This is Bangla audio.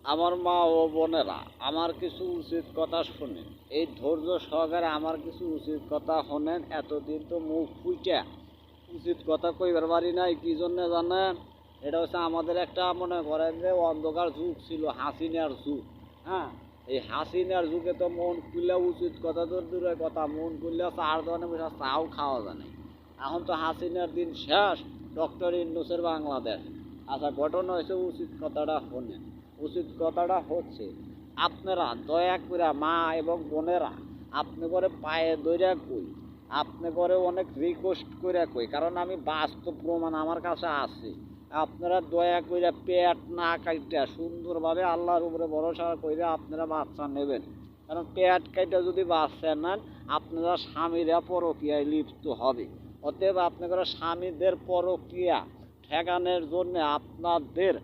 আমার মা ও বোনেরা, আমার কিছু উচিত কথা শোনেন। এই ধৈর্য সহকারে আমার কিছু উচিত কথা শোনেন। এতদিন তো মুখ ফুইটা উচিত কথা কইবার পারি নাই, কি জন্যে জানেন? এটা হচ্ছে আমাদের একটা মনে করেন যে অন্ধকার যুগ ছিল, হাসিনার যুগ। হ্যাঁ, এই হাসিনার যুগে তো মন খুললে উচিত কথা তো দূরের কথা, মন খুললে চার দোকানে বসে চাও খাওয়া যায় না। এখন তো হাসিনার দিন শেষ, ডক্টর ইন্নুসের বাংলাদেশ। আচ্ছা, ঘটনা হয়েছে, উচিত কথাটা শোনেন। উচিত কথাটা হচ্ছে, আপনারা দয়া করে মা এবং বোনেরা, আপনি করে পায়ে দইরা কই, আপনি করে অনেক রিকোয়েস্ট করে কই, কারণ আমি বাস্তব প্রমাণ আমার কাছে আছে। আপনারা দয়া করে পেট না কাইটা সুন্দরভাবে আল্লাহর উপরে ভরসা করে আপনারা বাচ্চা নেবেন। কারণ পেট কাইটা যদি বাচ্চা নেন, আপনারা স্বামীরা পরকীয়ায় লিপ্ত হবে। অতএব আপনারা স্বামীদের পরকীয়া ঠেকানোর জন্য আপনাদের